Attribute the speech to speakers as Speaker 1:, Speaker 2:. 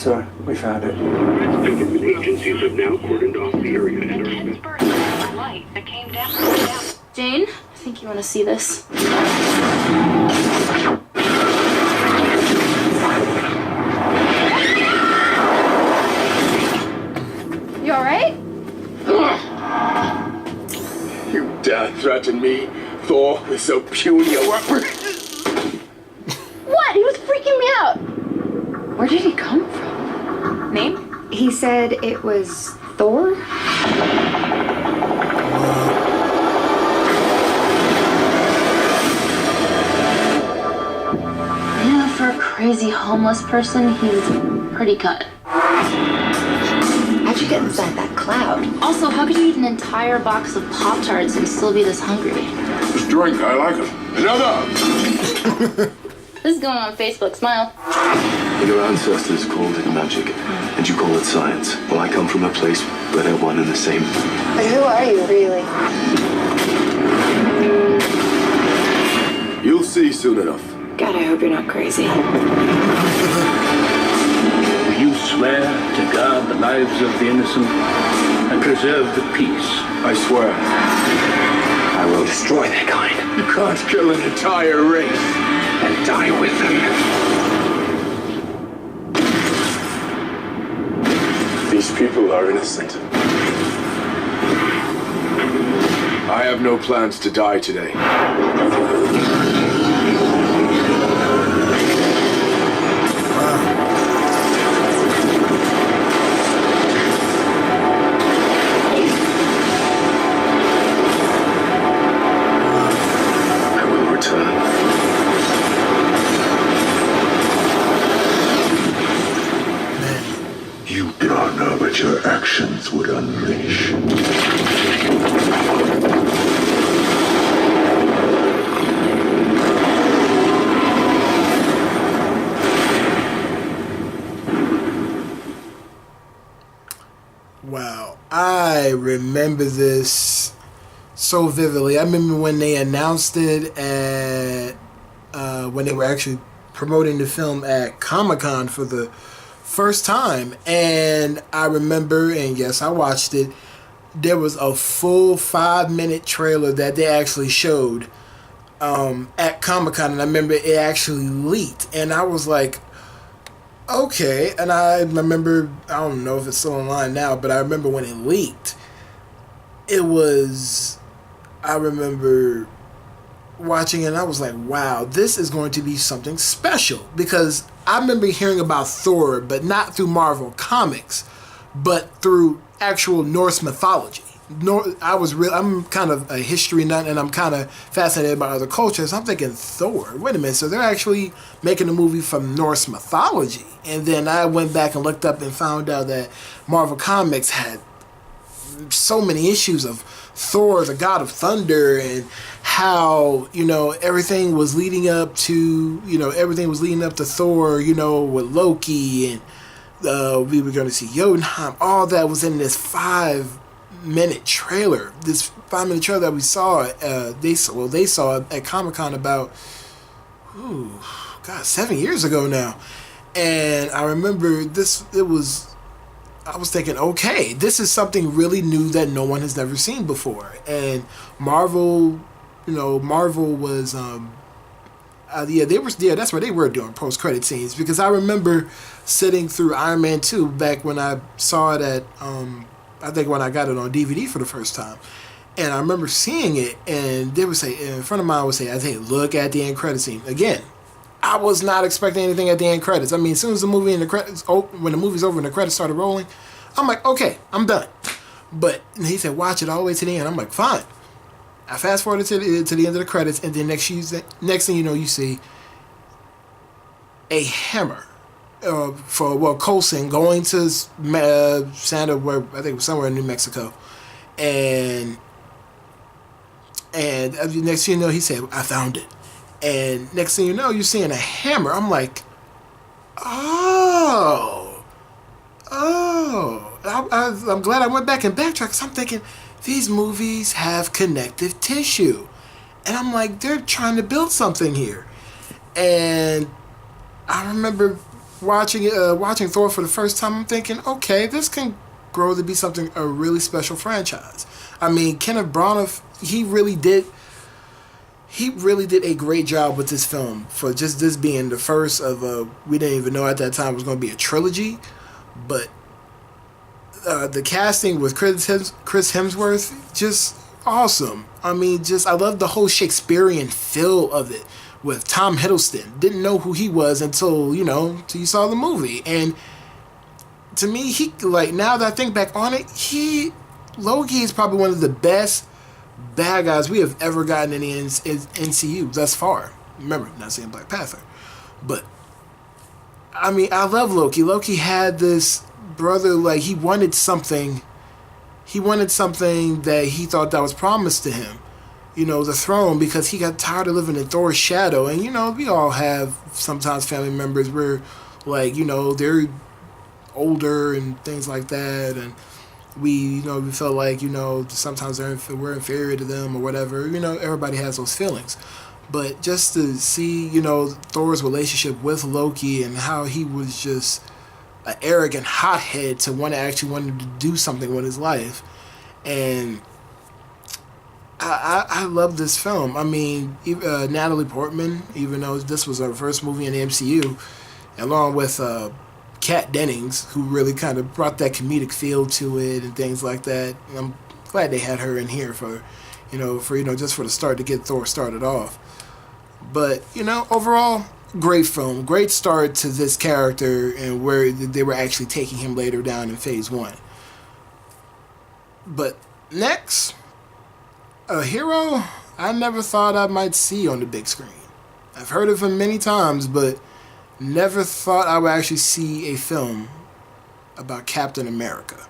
Speaker 1: Sir, we found it.
Speaker 2: Government agencies have now cordoned off the area and are...
Speaker 3: Intense burst of light that came down.
Speaker 4: Jane, I think you want to see this. You alright?
Speaker 2: You dare threaten me, Thor, with so puny a weapon?
Speaker 4: What? He was freaking me out. Where did he come from? Name?
Speaker 5: He said it was Thor?
Speaker 4: Yeah, for a crazy homeless person, he's pretty cut.
Speaker 5: How'd you get inside that cloud?
Speaker 4: Also, how could you eat an entire box of Pop-Tarts and still be this hungry?
Speaker 2: This drink, I like it. Another!
Speaker 4: This is going on Facebook. Smile.
Speaker 6: Your ancestors called it magic, and you call it science. Well, I come from a place where they're one and the same.
Speaker 5: But who are you, really?
Speaker 2: You'll see soon enough.
Speaker 5: God, I hope you're not crazy.
Speaker 7: Do you swear to guard the lives of the innocent and preserve the peace?
Speaker 2: I swear. I will destroy their kind. You can't kill an entire race and die with them. These people are innocent. I have no plans to die today.
Speaker 6: I will return.
Speaker 8: You do not know what your actions would unleash.
Speaker 9: Wow, I remember this so vividly. I remember when they announced it at when they were actually promoting the film at Comic-Con for the first time, and I remember, and yes, I watched it. There was a full 5-minute trailer that they actually showed at Comic-Con, and I remember it actually leaked, and I was like, okay. And I remember, I don't know if it's still online now, but I remember when it leaked, I remember watching it and I was like, wow, this is going to be something special, because I remember hearing about Thor, but not through Marvel Comics, but through actual Norse mythology. I'm kind of a history nut, and I'm kind of fascinated by other cultures. I'm thinking, Thor, wait a minute, so they're actually making a movie from Norse mythology. And then I went back and looked up and found out that Marvel Comics had so many issues of Thor, the god of thunder, and how, everything was leading up to, Thor, with Loki, and we were going to see Jotunheim. All that was in this 5-minute trailer. This 5-minute trailer that we saw, they saw at Comic-Con about, 7 years ago now. And I remember I was thinking, okay, this is something really new that no one has never seen before. And Marvel was, that's what they were doing, post-credit scenes. Because I remember sitting through Iron Man 2 back when I saw it at, I think when I got it on DVD for the first time. And I remember seeing it, and they would say, in front of mine would say, look at the end credit scene. Again, I was not expecting anything at the end credits. I mean, as soon as the movie and the credits, when the movie's over and the credits started rolling, I'm like, okay, I'm done. But he said, watch it all the way to the end. I'm like, fine. I fast forwarded to the end of the credits, and then next thing you know, you see a hammer for Coulson going to Santa, where I think it was somewhere in New Mexico, and next thing you know, he said, I found it. And next thing you know, you're seeing a hammer. I'm like, I'm glad I went back and backtracked, because I'm thinking, these movies have connective tissue. And I'm like, they're trying to build something here. And I remember watching Thor for the first time, I'm thinking, okay, this can grow to be something, a really special franchise. I mean, Kenneth Branagh, he really did a great job with this film, for just this being the first of we didn't even know at that time it was going to be a trilogy, but the casting with Chris Hemsworth, just awesome. I mean, I love the whole Shakespearean feel of it with Tom Hiddleston. Didn't know who he was until till you saw the movie. And to me, he, like, now that I think back on it, Loki is probably one of the best bad guys we have ever gotten in the MCU thus far. Remember, I'm not saying Black Panther, but I mean, I love Loki. Loki had this brother, like, he wanted something that he thought that was promised to him, the throne, because he got tired of living in Thor's shadow. And we all have sometimes family members where, like, they're older and things like that, and we feel like sometimes we're inferior to them or whatever. Everybody has those feelings, but just to see Thor's relationship with Loki and how he was just an arrogant hothead to actually wanted to do something with his life. And I love this film. I mean, Natalie Portman, even though this was her first movie in the MCU, along with Kat Dennings, who really kind of brought that comedic feel to it and things like that. And I'm glad they had her in here for just for the start, to get Thor started off. But overall, great film, great start to this character and where they were actually taking him later down in Phase 1. But next, a hero I never thought I might see on the big screen. I've heard of him many times, but never thought I would actually see a film about Captain America.